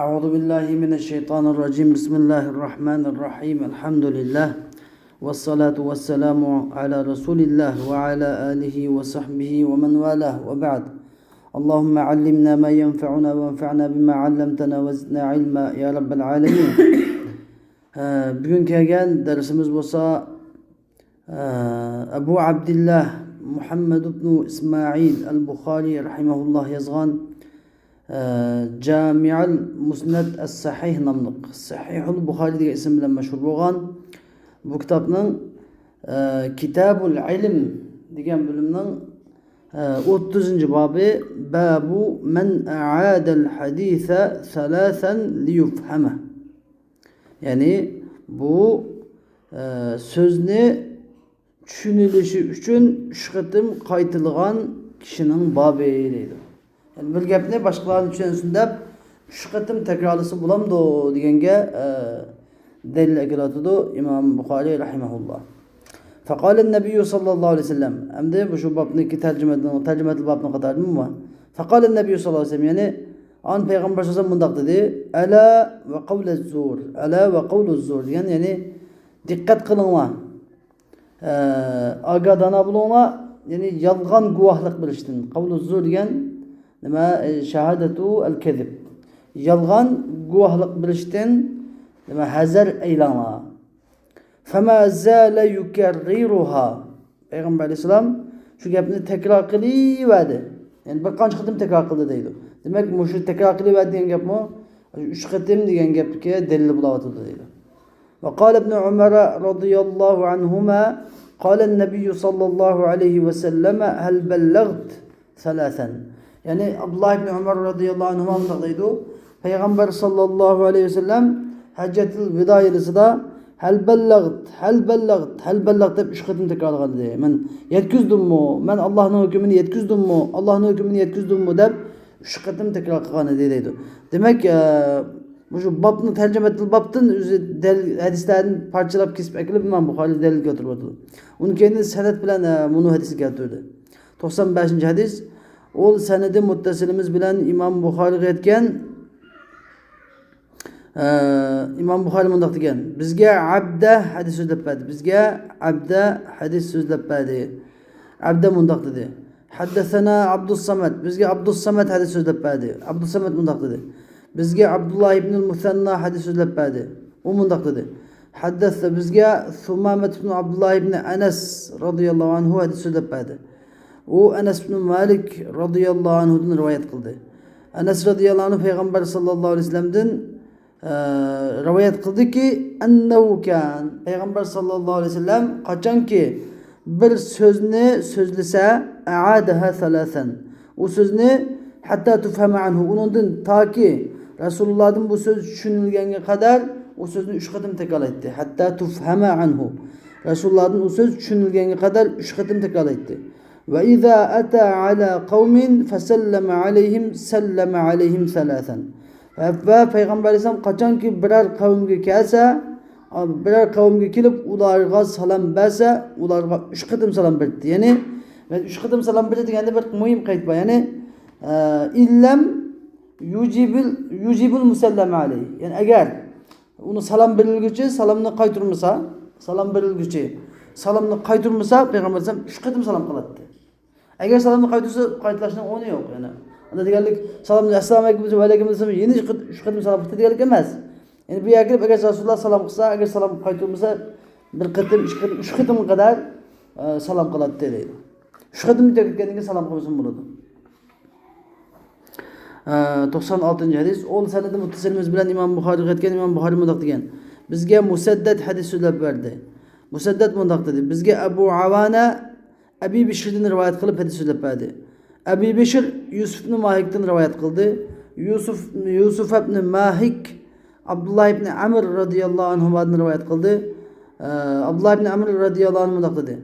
أعوذ بالله من الشيطان الرجيم بسم الله الرحمن الرحيم الحمد لله والصلاة والسلام على رسول الله وعلى آله وصحبه ومن والاه وبعد اللهم علمنا ما ينفعنا وانفعنا بما علمتنا وزدنا علما يا رب العالمين. Bugün kelgan dersimiz bo'lsa Abu Abdullah Muhammad ibn İsmail al-Bukhari rahimahullah yozgan Jami'ul Musnad as-Sahih nomli Sahihul Bukhari degan ism bilan mashhur bo'lgan bu kitobning Kitabul Ilm degan bo'limning 30-bobi babu man a'adal hadisa salasan liyufhama. Yani bu sözünü tushunilishi uchun 3 qatim qaytilgan kishining bobi deydi. Yani bir gapni boshqalarning tushunsin deb 3 qatim takrorlasa bo'lamdi deganga dalil keltirdi Imom Buxoriy rahimahulloh. فقال النبي صلى الله عليه وسلم أمده بشو بابني ترجمة البابن قطعنا مو فقال النبي صلى الله عليه وسلم يعني an Peygamber sallallahu aleyhi ve sellem dedi ala ve kavlez zur ala ve kavluz zur yani dikkat kılınma agadana bulunma yani yalgan guvahlık biliştin kavluz zur diyen nima şehadetu el kezib yalgan guvahlık biliştin nima hazar eylama fema zâle yukerriruha Peygamber aleyhisselam şu gapni tekrar kılıverdi yani bir qancha qatim tekrar qildi deydi. Demek şu tekrar qiliverdi degan gapmi 3 qatim degan gapga dalil bo'layotdi deydi. Ve qala ibn Umar radhiyallohu anhuma qala an-nabiy sallallohu alayhi ve sellem hal ballagt salasan. Yani Abdullah ibn Umar radhiyallohu anhuma deydi. Peygamber sallallohu alayhi ve sellem haccetul veda yilida hal ballagt deb 3 qatim takrorladi deydi. Men yetkizdim-mi? Men Allohning hukmini yetkizdim-mi? Allohning hukmini yetkizdim-mi deb 3 qatim takror qilgan deydi. Demek şu babni tercüme etil babdan hadislarni parçalab kesib akilib Imom Buxoriy dalil keltirib o'tdi. Uni keyin sanad bilan bunu hadisi keltirdi. 95 hadis ol sanadi muttasilimiz bilan Imom Buxoriy aytgan İmam Buxoriy mundaq degan bizga abda hadis so'zlab berdi. Bizga abda hadis so'zlab berdi. Abda mundaq dedi. Haddasana Abdus Samad. Bizga Abdus Samad hadis so'zlab berdi. Abdus Samad mundaq dedi. Bizga Abdullah ibn al-Musanna hadis so'zlab berdi. U mundaq dedi. Haddasa bizga Sumamat ibn Abdullah ibn Anas radhiyallohu anhu hadis so'zlab berdi. U Anas ibn Malik radhiyallohu anhudan rivoyat qildi. Anas radhiyallohu anhu Peygamber sallallohu alayhi vasallamdan rivoyat qildiki annahu kan Peygamber sallallohu alayhi vasallam qachonki bir so'zni so'zlasa aadaha salasan u so'zni hatta tufhama anhu undan toki Rasulullohdan bu so'z tushunilganga qadar u so'zni 3 qatim takrorlaydi. Hatta tufhama anhu Rasulullohdan u so'z tushunilganga qadar 3 qatim takrorlaydi. Ve iza ata ala qaumin fasallama alayhim salasan ve Peygamber Aleyhisselam qachonki biror qavmga kelsa, biror qavmga kelib ularga salom bersa, ularga 3 qatim salom berdi. Ya'ni 3 qatim salom berdi deganda bir muhim qayd bor. Ya'ni illam yujibul musallama alayhi. Ya'ni agar uni salom berilguchi salomni qaytarmasa Peygamber Aleyhisselam 3 qatim salom qiladi. Agar salomni qaytarsa, qaytlashning o'rni yo'q yana. Anda deganlik salomni assalomu alaykum va alaykum assalom yeni 3 qatim salom qildi deganlik emas. Yani bu yerga agar Rasululloh salom qilsa, agar salom qaytarmasa bir qatim 3 qatim qadar salom qiladi deydi. 3 qatim tekkandan salom qilsa bo'ladi. 96 hadis ol sanadi muttasilimiz bilan Imom Buxoriy aytgan Imom Buxoriy mundaq degan. Bizga Musaddad hadis so'zlab berdi. Musaddad mundaq dedi. Bizga Abu Avana Abi Bishrdan rivoyat qilib hadis so'zlab berdi. Abi Bishr Yusuf ibn Mahik'ten rivayet kıldı. Yusuf ibn Mahik Abdullah ibn Amr radıyallahu anhu'dan rivayet kıldı. Abdullah ibn Amr radıyallahu anhu dedi.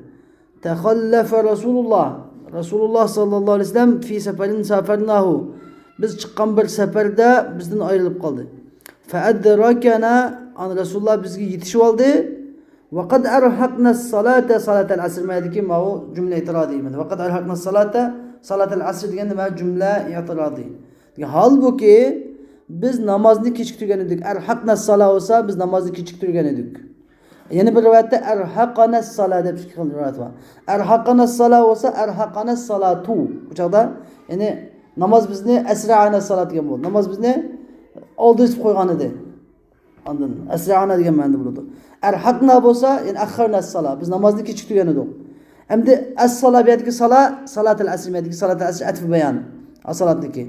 Tehallafe Resulullah sallallahu aleyhi ve sellem fi seferin safernahu. Biz çıkan bir seferde bizden ayrılıp kaldı. Feedrakana an Resulullah bizge yetişip aldı. Ve kad erhakna salatel asr meyedeki ma o cümle itiradiyim. Ve kad erhakna salat el asr degan nima cümle i'tirodi. Halbuki biz namozni kechiktirgan edik. Arhaqnas sala bo'lsa biz namozni kechiktirgan edik. Yana bir rivoyatda arhaqanas sala deb chiqqan rivoyat bor. Arhaqanas sala bo'lsa arhaqanas salatu. Bu chaqda ya'ni namoz bizni asra'ana salat degan bo'ldi. Namoz bizni oldirib qo'ygan edi. Ondan asra'ana degan ma'noda bo'ladi. Arhaqna bo'lsa ya'ni akharnas sala biz namozni kechiktirgan edik. Endi as-sala bu yerdagi sala salatul asr deydi. Salatul asr atf bayon. As-salatniki.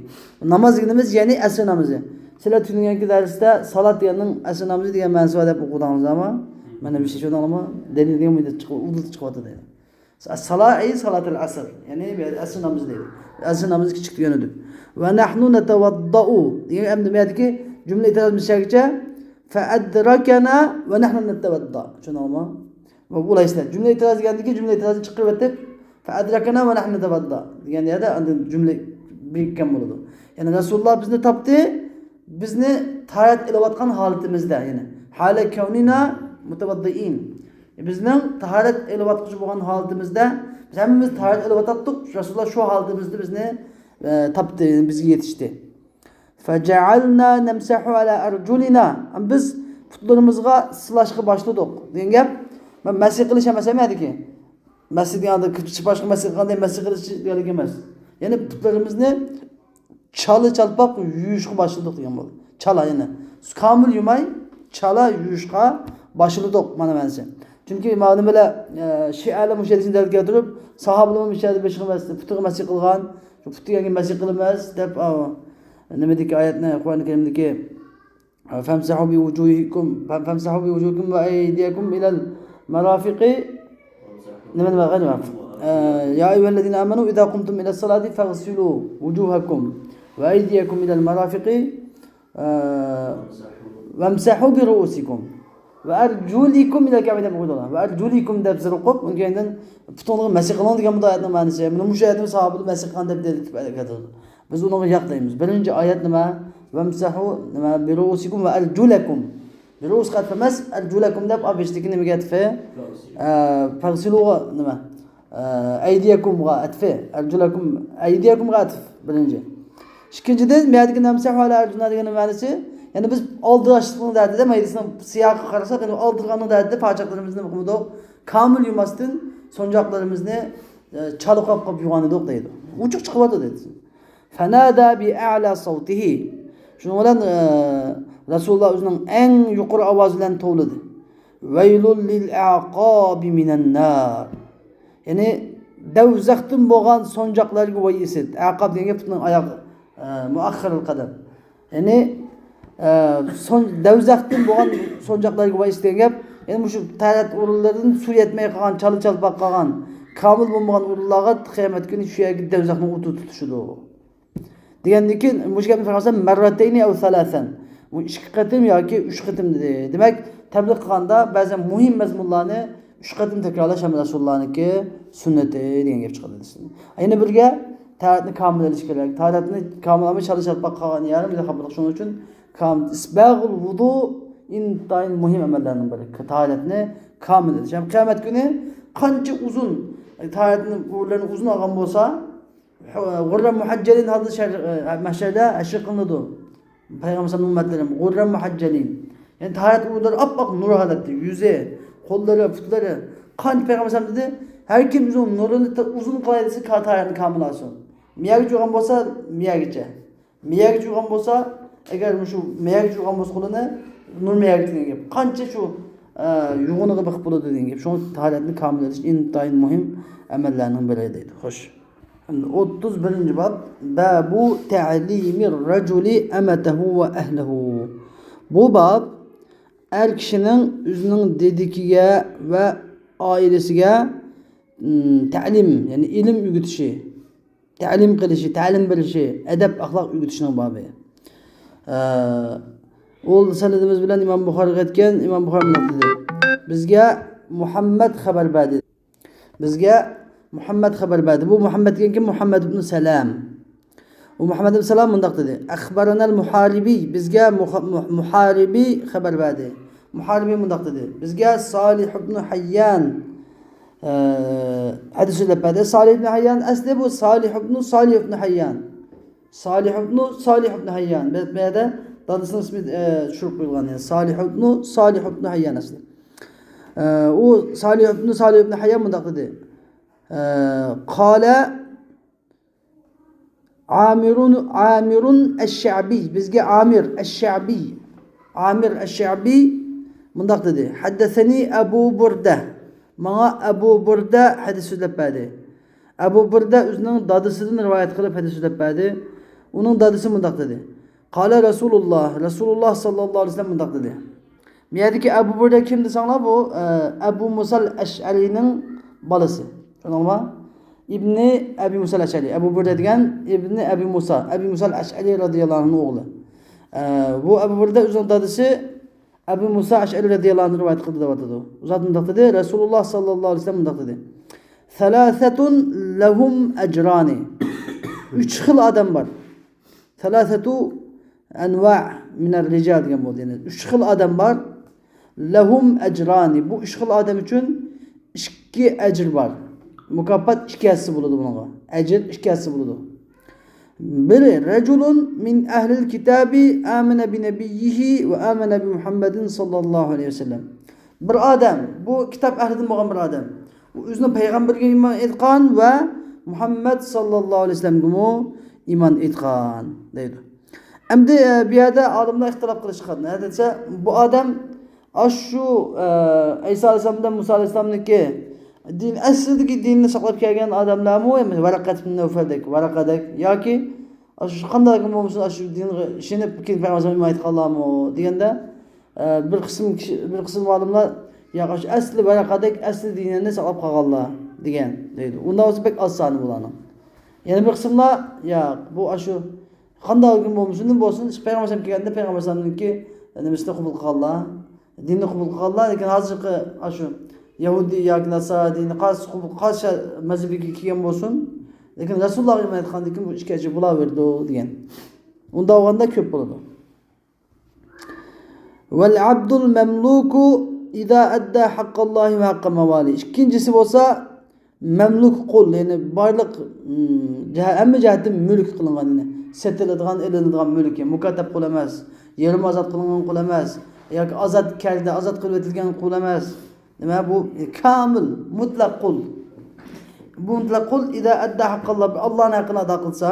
Namoz deganimiz ya'ni asr namozi. Sizlar tushunganki darsda salat deganning asr namozi degan ma'nosi deb o'qidingiz ama mana bir şey şuradan ama denildiğim müddet çıkmadı dedi. As-salat ay salatul asr. Yani asr namazı dedi. Asr namazı küçük yönüdür. Ve nahnu netevadda'u. Yani emdi meyadaki cümle itiraz müşakirce fe'adrakana ve nahnu netevadda. Şunu ama. Ve bu layısıyla cümle itiraz geldi ki cümle itirazı çıkır vetip fe'adrakana ve nahnu netevadda. Yani ya da cümle birikken bulundu. Yani Resulullah bizni taptı. Bizni taharet ilavatkan halatimizde yani. Hale kevnina mutavaddiin. Bizning taharet elavatqıcı bo'lgan holatimizda biz hammamiz taharet elavatdik. Rasululloh shu holatimizda bizni topdi, bizga yetishdi. Faja'alna namsahu ala arjulina. Biz putlarimizga silashga boshladik. Degan gap men masih qilish emas emadiki. Masih deganda boshqa masih qanday masih qilish degan emas. Ya'ni putlarimizni chalpaq yuyishga boshladik degan bo'ldi. Chala yana. Kamil yumay chala yuyishga başladık mana mense. Çünkü ma'lum böyle Şialar müşahidesini delil keltirib, sahabalar müşahide beş qilmasdi, putuga masih qilgan, putiga masih qilmas deb nimadagi oyatni Qur'oni Karimdagi famsahu bi wujuhikum wa aydiyakum ila al-marafiqi nimani bag'ani ya ayyuhallazina amanu idza qumtum ila as-salati faghsilu wujuhakum wa aydiyakum ila al-marafiqi wamsahu bi ru'usikum ve erculikum ila kâbine buğdalar. Ve erculikum deb zirqib, ondan putunga masih qilgan degan bu oyatning ma'nosi. Mana mushahidimiz sahobalar masih qilgan deb delil keltirdi. Biz uni yoqlaymiz. Birinchi oyat nima? Vamsahu nima birusikum ve erjulakum. Birus qat emas, erjulakum deb abishdiki nimaga atfi? Fagsiluga nima? Aydiyakumga atfi. Erjulakum aydiyakumga atf birinchi. Ikkinchidan bu yerdagi namsahu ala arjuna degan ma'nosi yani biz aldırışlığın derdi de meclisin siyahı karasak yani aldırganın derdi de parçaklarımızı bakımında kamil yumasın sonucaklarımızı çalıp kapıp yuvanıdık deydi. Uçuk çıkıvadı dedi. Fenada bi a'la savtihi. Şunu olan Resulullah özünün en yukarı avazıyla toğladı. Veylul lil a'qabi minen nar. Yani devzaktin boğan sonucaklar gibi isit. A'qab diye yaptığının ayak muakhiril kadar. Yani devzaktin bo'lgan so'njaqlarga va istegan gap endi shu tarat o'rinlardan suv yetmay qolgan chala chalpaq qolgan komil bo'lmagan o'rinlarga qiyomat kuni shu yerga devzakni o'ti tutishidi degandan keyin shu gapni farqlasam marratayni aw salasan bu 2 qatim yoki 3 qatim dedi. Demak tabliq qilganda ba'zan muhim mazmunlarni 3 qatim takrorlash ham Rasulullohniki sunnati degan gap chiqadi. Yana birga taratni komil qilish kerak. Taratni komil olmay chala chalpaq qolgan yarim bir xabar shuning uchun isbag'ul vudu intayin muhim amallardan biri. Taharetni kamil edish. Yani kıyamet günü qancha uzun taharetni o'rlarini uzun olgan bo'lsa, g'urra muhajjalin hadis mahshada ashir qilinadi. Payg'ambar sallallohu alayhi vasallam g'urra muhajjalin. Yani taharet o'rlari oppoq nur holatda, yuzi, qo'llari, putlari qancha payg'ambar sallallohu alayhi vasallam dedi, har kim uzun nurini uzun qilay desa taharetni kamil olsin. Miyaga cho'g'an bo'lsa, miyagicha. Miyaga cho'g'an bo'lsa agar shu miyag cho'g'an bo'lsa qo'lini nur miyag degan gap. Qancha shu yug'uniga biqib bo'ladi degan gap. Shu taharatni kamil edish intayin muhim amallarning biri deydi. Xo'sh. 31-bab babu ta'limir rajuli amatahu va ahlihi. Bu bab er kishining o'zining dedikiga va oilasiga ta'lim, ya'ni ilm o'rgatishi, ta'lim qilishi, ta'lim berishi, adab, axloq o'rgatishning bobi. Ol sanadimiz bilan İmam Buxoriy aytgan, İmam Buxoriy dedi. Bizga Muhammad xabar berdi. Bizga Muhammad xabar berdi. Bu Muhammad degan kim? Muhammad ibn Salam. U Muhammad ibn Salam mundaq dedi. Akhbaranal muharibi. Bizga muharibi xabar berdi. Muharibi mundaq dedi. Bizga Salih ibn Hayyan hadis so'zlab berdi. Salih ibn Hayyan asli bu Salih ibn Hayyan. Salih ibn Hayyan. Bu yerda Dadısının ismi tushirib qo'yilgan. Yani Salih ibn Hayyan asli. O Salih ibn Hayyan bundaq dedi. Qala Amirun eş-Şa'bi. Bizga Amir eş-Şa'bi bundaq dedi. Haddeseni Abu Burda. Bana Abu Burda hadis so'zlab berdi. Abu Burda o'zining dadisidan rivoyat qilib hadis so'zlab berdi. Uning dadisi bundaq dedi. Qala Rasulullah sallallohu alayhi vasallam bundaq dedi. Bu yerdagi Abu Burda kim desanglar bu Abu Musa al-Ash'arining balasi. Tushundingmi? İbni Abi Musa al-Ash'ari. Abu Burda degan İbni Abi Musa al-Ash'ari radhiyallohu anhu o'g'li. Bu Abu Burda o'zining dadisi Abu Musa al-Ash'ari radhiyallohu anhu rivoyat qildi deb atadi. Zot bundaq dedi. Rasululloh sallallohu alayhi vasallam bundaq dedi. Thalathatun lahum ajrani. 3 xil odam bor. Thalathatu anwa' min ar-rijal degan bo'ldi. Yani 3 xil odam bor. Lahum ajrani. Bu 3 xil odam uchun 2 ajr bor. Mukofot 2 hassa bo'ladi bunga. Ajr 2 hassa bo'ladi. Biri raculun min ahlil kitabi amana bi nabiyhi ve amana bi Muhammedin sallallahu aleyhi ve sellem. Bir adam, bu kitap ahlidan bo'lgan bir adam. U o'zining payg'ambarga iymon etgan va Muhammad sallallohu alayhi vasallamga iymon etgan deydi. Endi bu yerda olimlar ixtilof qilishgan. Ne desa, bu odam shu Isa alayhisalomdan Musa alayhisalomniki din aslidagi dinni saqlab kelgan odamlarmi emas? Varaqat ibn Nawfaldek, Varaqadek yoki shu qanday bo'lsa shu dinga ishonib keyin payg'ambar iymon etganlarmi deganda bir qism olimlar yo'q shu asli Varaqadek asli dinini saqlab qolganlar degan deydi. Unda o'zi pek oz soni bularning. Yana bir qismlar yo'q bu shu qanday bo'lsin payg'ambar kelganda payg'ambarniki nimasini qabul qilganlar, dinni qabul qilganlar, lekin hozirgi shu Yahudi yoki Nasara dini qarshi mazhabiga kelgan bo'lsin, lekin Rasululloh iymon etgandan keyin bu ishgacha bo'laverdi degan. Unda olganda ko'p bo'ladi. Val abdul mamluku iza adda haqqallohi va haqqa mavali. İkincisi bo'lsa mamluk qul, ya'ni barliq hamma jihatdan mulk qilingan, ya'ni setiladigan, elinadigan mulk, mukatab qul emas, yerim ozod qilingan qul emas, yoki ozod karda, ozod qilib etilgan qul emas. Nima bu? Kamil, mutlaq qul. Bu mutlaq qul iza adda haqqalloh, Allohning haqqini ado qilsa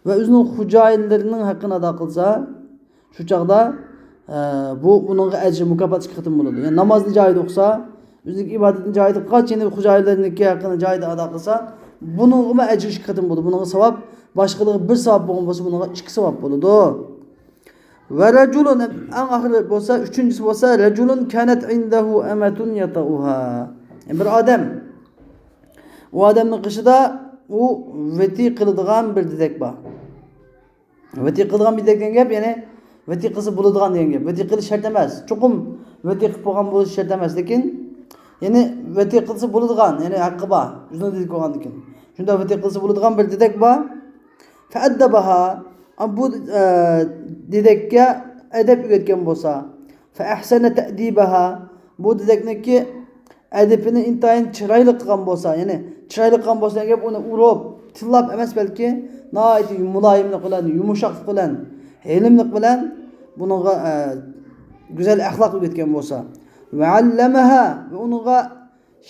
va o'zining xo'jayinlarining haqqini ado qilsa, shu chaqda buningga ajr mukofot chiqatim bo'ladi. Yani namozni joyida o'qisa, o'zining ibodatini joyida qilgach, xo'jayinlarniki haqqini joyida ado qilsa, buningga ajr chiqatim bo'ladi. Buningga savob, boshqalarga bir savob bo'lgan bo'lsa, buningga 2 savob bo'ladi. Ve raculun en ahir bo'lsa, üçüncüsü bo'lsa raculun kanat indahu amatun yatauha. Yani bir adam, o adamning qishida u veti qiladigan bir dedek bor. Veti qiladigan bir dedek degan gap, ya'ni veti qilsa bo'ladigan degan gap. Veti qilish shart emas. Chuqum veti qilib bo'lgan bo'lishi shart emas, lekin ya'ni veti qilsa bo'ladigan, ya'ni haqqi bor. O'zini dedek bo'lgandan keyin. Shunda veti qilsa bo'ladigan bir dedek bor. Fa'addabaha bu dedekka adab o'rgatgan bo'lsa, fa ahsana ta'dibaha, bu dedekniki adabini intayin chiroyli qilgan bo'lsa, ya'ni chiroyli qilgan bo'lsa gap uni urib, tillab emas, balki nihoyatda muloyimlik bilan, yumshoqlik bilan, ilmlik bilan buningga go'zal axloq o'rgatgan bo'lsa, va allamaha, va uningga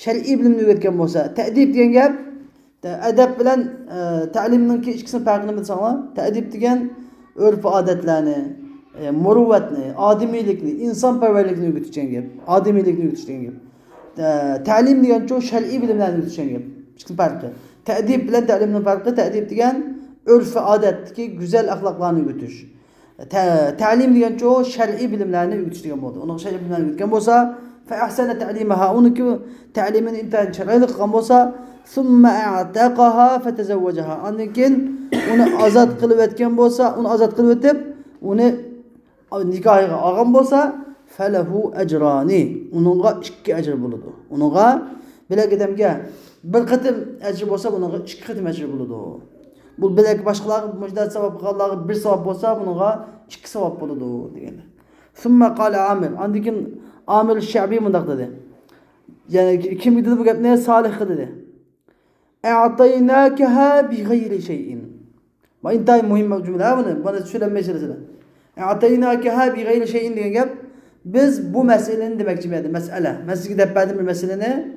shar'iy bilimni o'rgatgan bo'lsa, ta'dib degan gap adab bilan ta'limninki ikkisini farqini bilsanglar, ta'dib degan urf odatlarni, muruvvatni, odimiylikni, insonparvarlikni o'rgatishgan gap, odimiylikni o'rgatishgan gap. Ta'lim degan shar'iy bilimlarni o'rgatishgan gap. Ikkisini farqi. Ta'dib bilan ta'limning farqi, ta'dib degan urf odatdagi go'zal axloqlarni o'rgatish. Ta'lim degan shar'iy bilimlarni o'rgatish degan bo'ldi. Uni shar'iy bilimlarni o'rgatgan bo'lsa, fa ahsana ta'limaha, uniki ta'limini intayin chiroyli qilgan bo'lsa, summa a'taqaha fatazawwajaha. Undan keyin uni ozod qilib o'tgan bo'lsa, uni ozod qilib o'tib, uni nikohiga olgan bo'lsa, falahu ajrani. Uningga 2 ajr bo'ladi. Uningga bilak odamga bir qatim ajr bo'lsa, buningga 2 qatim ajr bo'ladi. Bu bilak boshqalarga mujdat savob qilganlarga 1 savob bo'lsa, buningga 2 savob bo'ladi deganlar. Summa qala Amir. Undan keyin Amir al-Sha'bi mundaq dedi. Yani kim dedi bu gapni? Salih dedi. A'taynakaha bi g'ayri shay'in. Bu intay muhim cümle buni. Bana tushunmaysiz. Ataynâkeha bi gayri şeyin degan gap. Biz bu meseleni demekçi miydi? Mesele. Sizga deb berdim bir meseleni.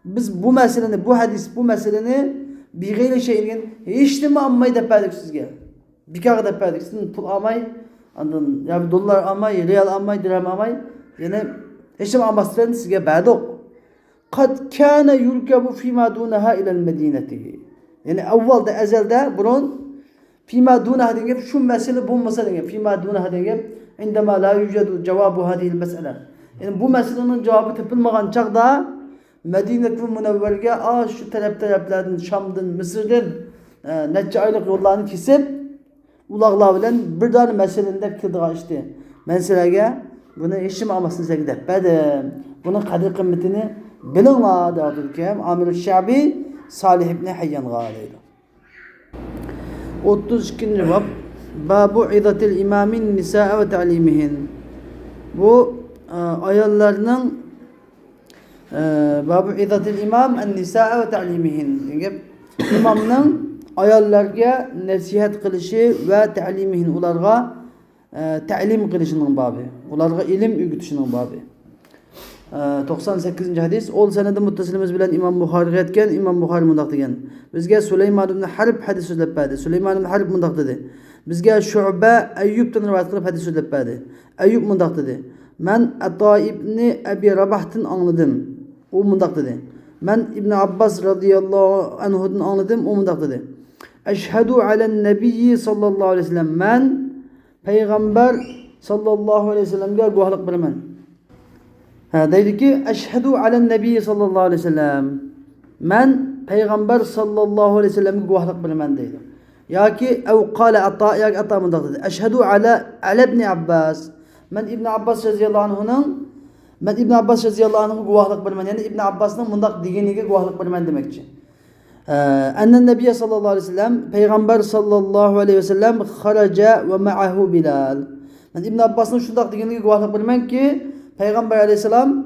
Biz bu meseleni, bu hadis, bu meseleni bir gayri şeyin hiç nima almay deb berdik sizga. Bikaga deb berdik. Sizin pul almay, andan ya dollar almay, real almay, dirhem almay. Yani hiç nima almasdan sizga berdik. Kad kana yurkabu fima dunaha ila al-medinati. Yani avvalda ezelde bunun fima dunaha degan şu mesele bo'lmasa degan. Fima dunaha degan indama la yujadu cevabu hadihi al-mes'ala. Yani bu meselenin cevabı topilmagan çağda Medine'tul Munevver'e şu taraflardan Şam'dan, Mısır'dan neçe aylık yollarını kesip ulaqlar bilen bir tane meselende kildiga işte. Meselege bunu eşim almasını sevdi. Bedim. Bunun kadir kıymetini bilinglar derken Amir-i Şabi Salih ibn Hayyan gâlıydı. 32. bab Babu izatil imamin nisa ve ta'limihin. Bu ayollarning babu izatil imam en nisa ve ta'limihin. Yani imamning ayollarga nasihat qilishi ve ta'limihin ularga ta'lim qilishining babi. Ularga ilim o'rgatishining babi. 98. hadis. Ol senedi muttasilimiz bilen İmam Buxoriy aytgan. İmam Buxoriy mundaq degan. Bizga Süleyman ibn Harb hadis so'zlab berdi. Süleyman ibn Harb mundaq dedi. Bizga Shu'ba Ayyubdan rivoyat qilib hadis so'zlab berdi. Ayyub mundaq dedi. Men Ato ibn Abi Rabah'tan anladım. O mundaq dedi. Men İbn Abbas radıyallahu anhu'dan anladım. O mundaq dedi. Eşhedü alen nebiyyi sallallahu aleyhi ve sellem. Men Peygamber sallallahu aleyhi ve sellem'ge guvohlik beraman. Deydi ki eşhedü alen nebiyyi sallallahu aleyhi ve sellem. Men Peygamber sallallahu aleyhi ve sellem'ge guvohlik beraman deydi. Ya ki ev kâle Ata ya ki Ata mundaq dedi. Eşhedü ala ibn Abbas. Men İbn Abbas radıyallahu anhu'nun guvohlik beraman. Yani İbn Abbas'ның mundaq degeniga guvohlik beraman demekçi. Ennen Nebiye sallallahu aleyhi ve sellem Peygamber sallallahu aleyhi ve sellem kharaca ve ma'ahu Bilal. Ben İbn Abbas'ın şundaq degeniga guvohlik beraman ki Peygamber aleyhisselam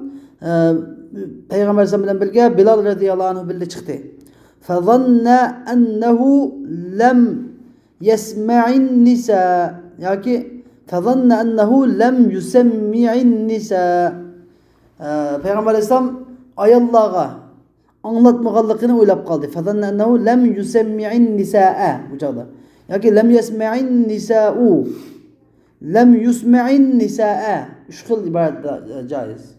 bilen birge Bilal radıyallahu anhu birga chiqdi. Fazanna ennehu lem yesma'in nisa. Yoki fazanna ennehu lem yusemmi'in nisa. Peygamber aleyhisselam ayollarga anlatmaganligini o'ylab qoldi. Fazanna ennehu lem yusemmi'in nisaa. Bu joyda. Yoki lem yesma'in nisa'u. Lem yusma'in nisaa. Üç xil ibaret caiz.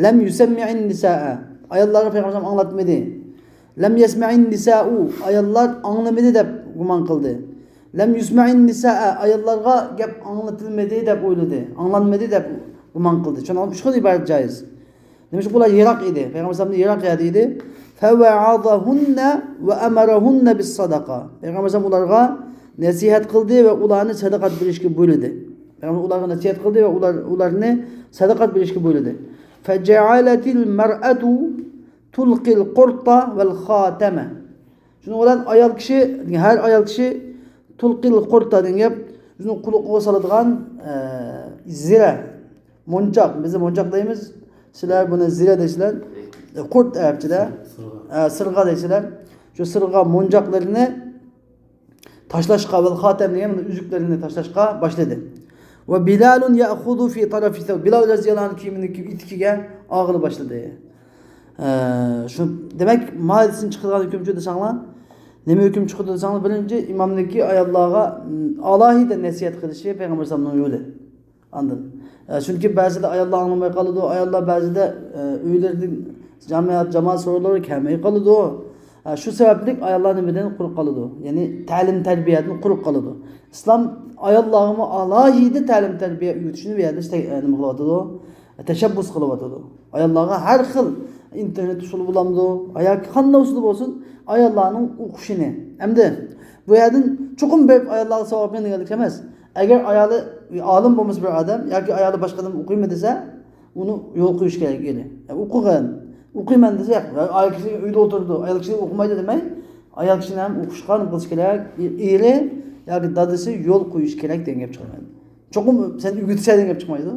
Lem yusemmi'in nisaa. Ayollarga Peygamber anlatmadı. Lem yesma'in nisa'u. Ayollar anlamadı deb guman qildi. Lem yusma'in nisaa. Ayollarga gap anlatılmadı deb o'yladi. Anlanmadı deb guman qildi. Chunki üç xil ibaret caiz. Demek bular Irak idi. Peygamber Irak idi. Fevaadahunna ve emarahunna bis sadaka. Peygamber ularga nasihat qildi ve ularni sadaqat berishga buyurdi. Peygamber ularga nasihat qildi ve ularni sadaqat berishga buyurdi. Fece'aletil mer'atu tulqil qurta vel khatama. Shuni olan ayol kishi, her ayol kishi tulqil qurta degan o'zining quloqiga soladigan zira, monchoq. Biz monchoq deymiz. Sizlar buni zira deysizlar. Qurt arabchada sirg'a deysizlar. Shu sirg'a monchoqlarini tashlashqa vel khatam degan uzuklarni tashlashqa boshladi. Ve Bilalun ya'khudhu fi tarafi thawb. Bilal radhiyallahu anh kiyimini itikiga og'ili boshladi. Şu demek mahallesini çıkartan hükümcü desanglar. Neme hüküm çıkardı desanglar birinci imamdaki ayollarga alahide nasihat qilishi Peygamber sallallahu aleyhi ve sellem yolu. Anladın? Çünkü bazıda ayollar anlamay qalıdı. Ayollar bazıda öylerden cemaat soruları kelmey qalıdı. Şu sebeplik ayollar nimeden quruq qalıdı. Yani ta'lim terbiyatını quruq qalıdı. İslam ayollarga alahide ta'lim terbiye öğretişini bir yerde nima qilyapti? Teşebbüs qilyapti. Ayollarga har xil internet usulu bulamdı. Ayak qanday usul olsun ayollarning o'qishini. Endi bu yerdan cho'qim berib ayollarga savob berganlik emas. Agar ayoli olim bo'lmasa bir odam yoki ayoli boshqa odam o'qiymi desa, uni yo'l qo'yish kerak edi. O'qigan, o'qiyman desa, ayol kishi uyda o'tirdi, ayol kishi o'qimaydi demay, ayol kishini ham o'qishgan qilish kerak. Eri yoki dadasi yo'l qo'yish kerak degan gap chiqadi. Cho'qim sen o'rgatsa degan gap chiqmaydi.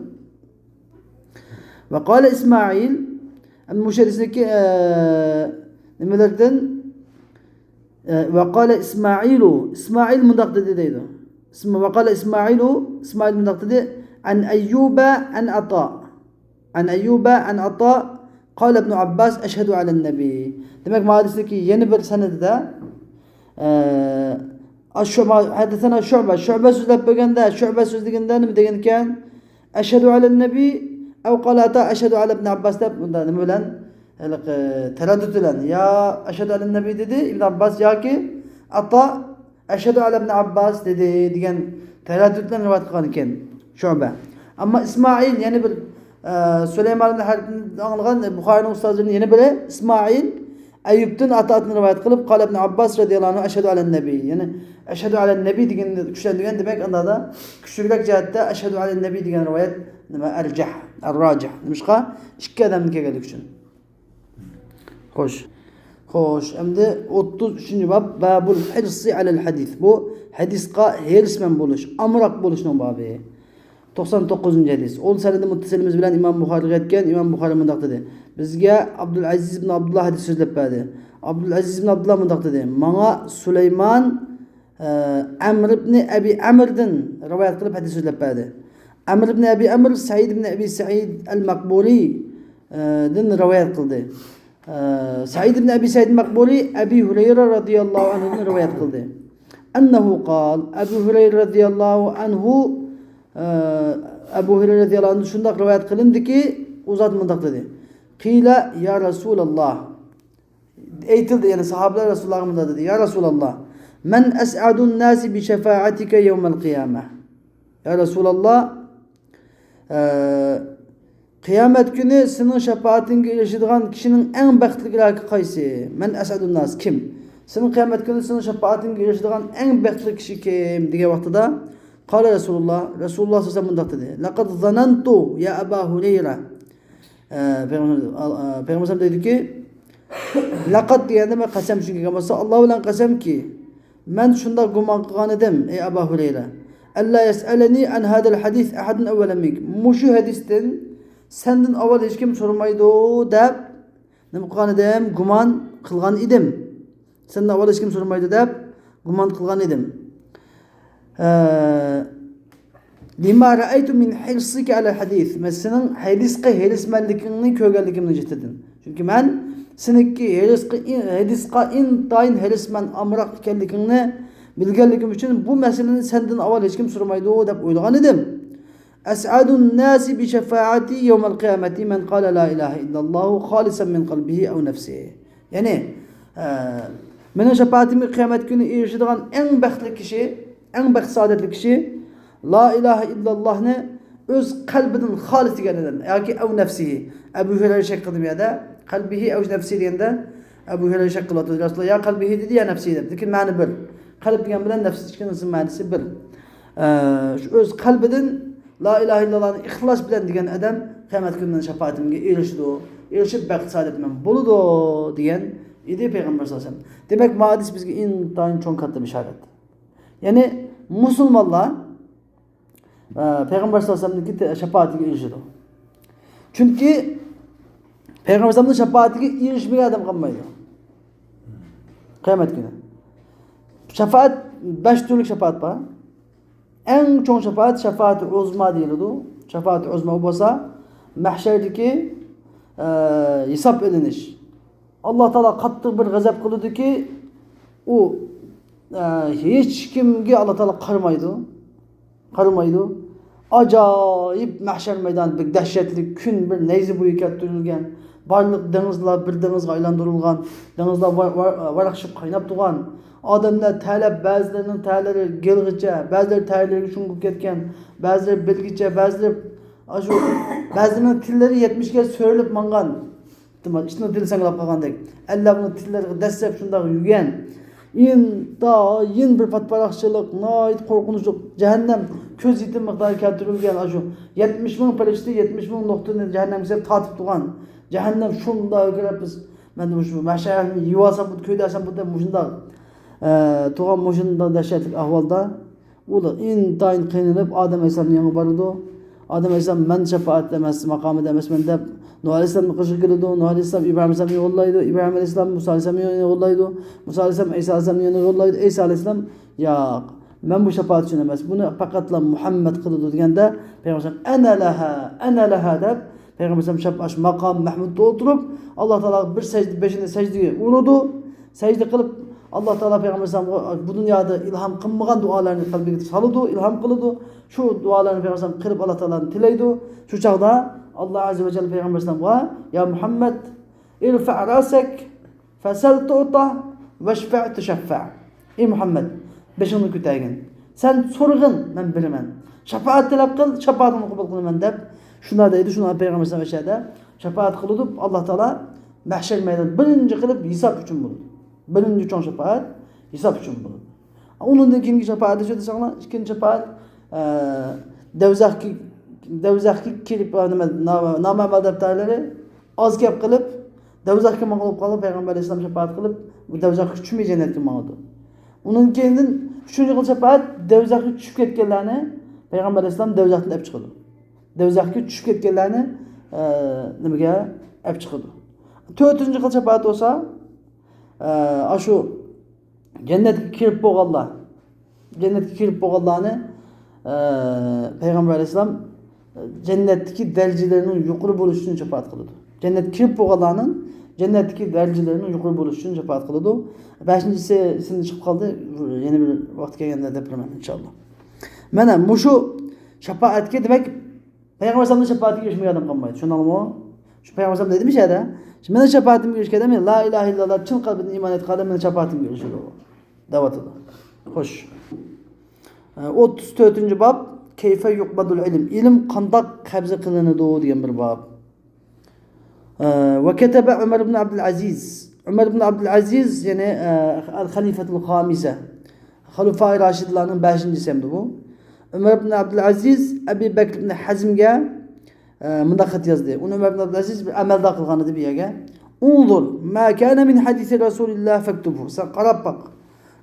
Va qala Ismoil Müşerisindeki nimelerden ve kâle İsmail mundaq dedi deydi. وقال إسماعيل من دقتدي عن أيوب عن عطاء قال ابن عباس أشهد على النبي. Demek hadisteki yeni bir senede حدثنا شعبة sözlep begende Şu'be sözlegende ne degenken eşhedü alen nebi ev qalata eşhedü ala ibn Abbas da bunda ne bilen tereddüt edilen ya eşhedü alen nebi dedi İbn Abbas ya ki ata eşhedü ala ibn Abbas dedi degen tereddütle rivayet kılgan eken Şu'be. Ama İsmail yeni bir Süleyman'ın anılgan Bukhari'nin ustazının yeni biri İsmail Eyyub'dan Ata'atını rivayet kılıp Kale ibn Abbas radıyallahu anh eşhedü alen nebi. Yani eşhedü alen nebi güçlendiren demek anda da küçülük cihette eşhedü alen nebi degen rivayet er-racih. Demişka iki adam dike geldik için. Hoş. Şimdi 33. bab babul hirsi alel hadis. Bu hadiska hirsmen buluş, amrak buluşun babı. 99. hadis. Ol senede muttasilimiz bilen İmam Bukhari etken İmam Bukhari mundaq dedi. Bizge Abdülaziz ibn Abdullah hadis sözlep berdi. Abdülaziz ibn Abdullah mundaq dedi. Mana Süleyman Amr ibn Abi Amr'dan rivayet kılıp hadis sözlep berdi. Amr ibn Abi Amr Sa'id ibn Abi Sa'id el-Makburi'den rivayet kıldı. Sa'id ibn Abi Sa'id el-Makburi Abi Hureyre radıyallahu anh'dan rivayet kıldı. Ennehu kal Abi Hureyre radıyallahu anhu Ebu Hureyre radıyallahu anh şundak rivayet kılındı ki uzat mındak dedi. Kile ya Resulallah. Eğitildi yani sahabeler Resulullah'a mındak dedi. Ya Resulallah. Men es'adun nasi bi şefaatike yevmel kıyameh. Ya Resulallah. Kıyamet günü senin şefaatinle yaşadığın kişinin en bəxtlileri kaysi? Men es'adun nas kim? Senin kıyamet günü senin şefaatinle yaşadığın en bəxtli kişi kim? Diye vaktada Kale Resulullah sallallahu aleyhi ve sellem dedi. Laqad zanantu ya Aba Hureyre. Peygamber dedi ki laqad diyende ben kasem çünkü gamasa Allah bilen kasem ki men şunda guman qılgan edim ey Aba Hureyre. Allah yes'aleni an hadal hadis ahadun evvelen mink. Muşu hadisten senden avval hiç kim sormaydı dep nima qılgan edim guman qılgan edim. Senden avval hiç kim sormaydı dep guman qılgan edim. Lima ra'aytu min hirsika ala hadis. Men senin hadisqa hirismenlikini kögelligini jetedin. Çünkü men seniki hadisqa intayin hirismen amraq ekanligini bilganligim uchun bu masalani senden avval hech kim so'ramaydi deb o'ylagan edim. As'adun nasi bi shafaati yawmal qiyamati man qala la ilaha illallah khalisan min qalbihi aw nafsihi. Yani mening shafaatimga qiyomat kuni erishadigan eng baxtli kishi en saadetli kişi La ilahe illallah'ını öz kalbinin halis gelenden ya ki ev nefsihi Ebu Hureyre şekilde ya da kalbihi ev nefsihi diyende Ebu Hureyre şekilde Resulullah ya kalbihi dedi ya nefsihi dedi. Lakin mani bir. Kalb diyen bilen nefsi çıkınızın manisi bir. Öz kalbinin La ilahe illallah'ını ihlas bilen diyen adam kıyamet gününün şefaatimge erişdi o. Erişip bəxt saadetmen buludu diyen idi Peygamber sallallahu aleyhi ve sellem. Demek bu hadis bizge intayın çok katlı bir işaret. Yani Müslümanlar Peygamber sallallahu aleyhi ve sellem'in şefaatine erişiyor. Çünkü Peygamber sallallahu aleyhi ve sellem'in şefaatine erişmeyen adam kalmaydı. Kıyamet günü. Şefaat 5 türlü şefaat var. En çok şefaat-i uzma deyildi. Şefaat-i uzma olsa mahşerdeki hesap ediniş. Allah Teala katlı bir gazap kıldı ki o hiç kimge Allah Teala qarmaydı. Acayip mahşer meydanı bir dehşetli gün bir neyzi bu keltirilgen. Barlık denizler bir denizga aylandırılgan. Denizler varaqşıp qaynap turgan. Adamlar talep bazılarının taleleri gelgiçe, bazıları taleleri şungup ketken, bazıları bilgiçe, bazılarının tilleri 70 kez söylenip mangan. İşte dil sanglap qalgandek. Allah bunun tilleri dessep şunda yügen. Yin bir patparaqçılık, nayit korkunçluk, cehennem köz yetim miqdarı keltirilgen aşu 70 bin perişte 70 bin noktani cehennem sep tatip turgan. Cehennem şunda ögürepmiz. Men de şu mahşerni yuvasa bu köyde aşan bu da muşunda turgan muşunda dehşetlik ahvalda ulu intayın qiynalib Adem Aleyhisselam'ın yanına barıdı. Adem Aleyhisselam men şefaat demez, makamı demez men de Nuh Aleyhisselam qışqı qildi. Nuh Aleyhisselam İbrahim Aleyhisselam'ı yollaydı. İbrahim Aleyhisselam Musa Aleyhisselam'ı yollaydı. Musa Aleyhisselam İsa Aleyhisselam'ı yollaydı. İsa Aleyhisselam ya Men bu şefaat için emas. Bunu fakatla Muhammed kıldı degende Peygamber ana laha deb Peygamber şefaat makam Mahmud'da oturup Allah Teala bir secde beşinde secdeye uğradı. Secde kılıp Allah Teala Peygamber bu dünyada ilham kılmagan dualarını kalbiga salıdı, ilham kılıdı. Şu dualarını Peygamber kılıp Allah Teala'nın tileydi. Şu çağda Allah Azze ve Celle Peygamber ya Muhammed irfa' rasek fesel tu'ta veşfe' teşeffa'. Ey Muhammed beşini kütəgin. Sen sorğun ben bilemen. Şefaat talep kıl, şefaatini kabul kılıman deb. Şuna deydi, şuna Peygamber sallallahu aleyhi ve sellem şefaat kılıp Allah Teala mahşer meydanı birinci kılıp hesap için buldu. Birinci çoğun şefaat hesap için buldu. Onun da ikinci şefaat edildi sana. İkinci şefaat devzaki kilip namamel defterleri az gap kılıp devzaki mağlup kalıp Peygamber aleyhisselam şefaat kılıp bu devzaki küçümey cennetke mağlup. Onun kendin üçüncü kıl şefaat devzaki düşüp ketkenlerini Peygamber aleyhisselam devzaktan ep çıkıdı. Devzaki düşüp ketkenlerini nimege ep çıkıdı. Dördüncü kıl şefaat olsa aşu cennetke kirip boğallah. Cennetke kirip boğallahını Peygamber aleyhisselam cennetteki derecelerinin yukarı buluş için şefaat kılıdı. Cennet kirip boğallahının cennetteki derecelerinin yukarı buluş için şefaat kılıdı. Beşincisi şimdi çıkıp kaldı. Yeni bir vakit gelgende depremen inşallah. Mene muşu şefaatke demek Peygamber aleyhisselamın şefaatine girişmeye adam kalmaydı. Şunu anlamı o. Şu Peygamber aleyhisselam dedim ya da şimdi mene şefaatime girişke demeyin. La ilahe illallah çın kalbine iman et kadar mene şefaatime girişir o. Davatıda. Hoş. 34. bab keyfe yukbadul ilim. İlim kandak kabze kılınıdı diyen bir bab. Ve ketebe Ömer ibn Abdülaziz. Ömer ibn Abdülaziz yani el-Halifetul Khamise. Halifai Raşidlarının 5. semdi bu. Ömer ibn Abdülaziz Ebu Bekir ibn Hazm'ge mındakat yazdı. Onu Ömer ibn Abdülaziz bir amelde kılganı bir yege. Unzur ma kana min hadisi Resulillah fektubu. Sen qarab bak.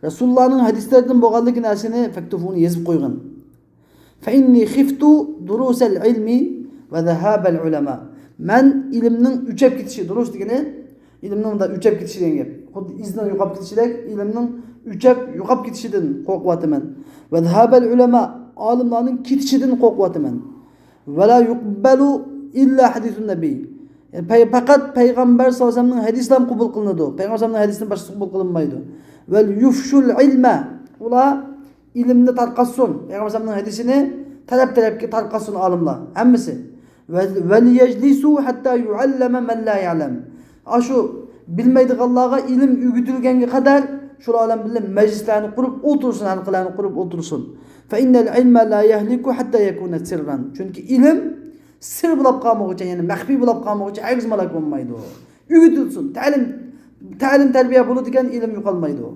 Resulullah'ın hadislerden boğallık narsini fektufunu yazıp koygun. Fe inni khiftu durusel ilmi ve zehabel ulema. Men ilimnin üçep gitişi, durus degeni ilimnin da üçep gitişi degen gep. Xuddi izden yuqap gitişidek ilimnin üçep yuqap gitişidin qo'rqyapman. Ve zehabel ulema alimlarning ketishidin qo'rqyapman. Ve la yuqbalu illa hadisun nabiy. Yani fakat Peygamber sallallahu aleyhi ve sellem'in hadislerini kabul kılındı. Peygamber sallallahu aleyhi ve sellem'in hadisini başka kabul kılınmaydı. Vel yufşul ilme. Ula ilimde tarqassun. Peygamber sallallahu aleyhi ve sellem'in hadisini talep tarqassun alimlar. Hemmisi. Vel yeclisu hatta yuallama men la ya'lem. Aşu bilmeydik Allah'a ilim ügütülgenge kadar şu alem billah meclislerini kurup otursun, halkalarını kurup otursun. Fe innel ilme la yehliku hatta yekune sirran. Çünkü ilim sır bulap qalmaq üçün, yani məxfi bulap qalmaq üçün əgz malak olmaydı o. Ügütülsün. Təlim tərbiyə bulu degen ilim yo'qolmaydi o.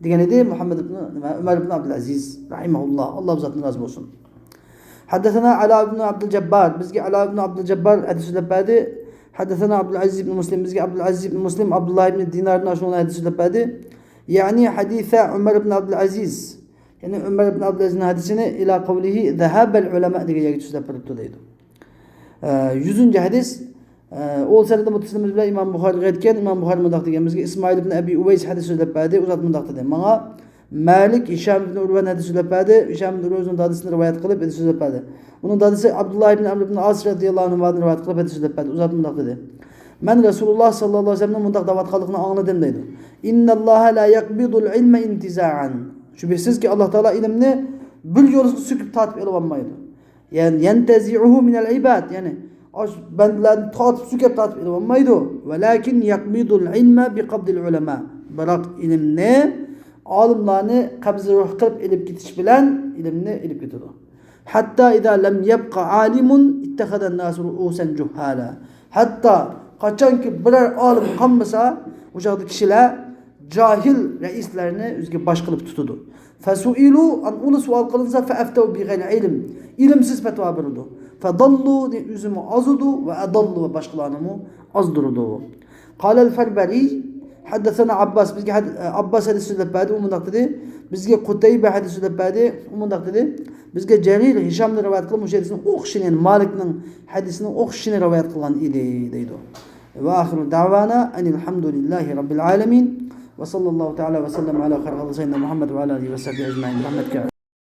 Degen edi Muhammed ibn Ömer ibn Abdülaziz rahimehullah. Allah uzatın razı olsun. Haddesena Ala ibn Abdülcebbar. Bizge Ala ibn Abdülcebbar hadis söyledi. Haddesena Abdülaziz ibn Muslim. Bizge Abdülaziz ibn Muslim Abdullah ibn Dinar'ın aşağısında hadis söyledi. Yani hadise Ömer ibn Abdülaziz. Yani Ömer ibn Abdülaziz'in hadisini ila kavlihi zehabel ulema diye söyledi. 100. hadis ol senede mutasillimiz bilen İmam Buxari aytgan İmam Buxari mundaq deganimizga İsmail ibn Abi Uveys hadis söylep berdi. Uzat mundaq dedi. Manga Malik Hisham ibn Urvan hadis söylep berdi. Hisham ibn Urvan'ın hadisini rivayet kılıp hadis söylep berdi. Onun hadisi Abdullah ibn Amr ibn As radhiyallahu anhu rivayet kılıp hadis söylep berdi. Uzat mundaq dedi. Men Resulullah sallallahu aleyhi ve sellem'in mundaq davat kıldıqını anladım dedi. İnnallaha la yakbidul ilme intiza'an. Şüphesiz ki Allah Teala ilimni bir yolu süküp tatip alınmaydı. Yani yentezi'uhu minel ibad. Yani bendilerini tatip alınmaydı. Velakin yakbidul ilme bi qabdil ulema. Bırak ilimni alimlarını kabzı ruh kılıp elip gitiş bilen ilimni elip gidiyor. Hatta idâ lem yebqa alimun ittehaden nasu ru'usen cuhala. Hatta kaçan ki birer alim kalmasa o şekilde kişiler cahil reislerini üzge baş kılıp tutudu. Fesuilu an ulu sual kılınsa feeftev bi gayri ilim. İlimsiz fetva verildi. Fedallu üzümü azudu ve adallu ve başkalarını azdurdu. Kâlel ferberi haddesena Abbas. Bizge Abbas hadis söylep berdi. Umundak dedi. Bizge Kutaybe hadis söylep berdi. Umundak dedi. Bizge Cerir Hişam'ın rivayet kılmış hadisini okşin yani Malik'nin hadisini okşin rivayet kılan idi deydi. Ve ahiru davana enilhamdülillahi rabbil alemin. Ve sallallahu teala ve sellem ala khayrı seyyidina Muhammed ve ala alihi ve sahbihi ecmaîn. Rahmetka.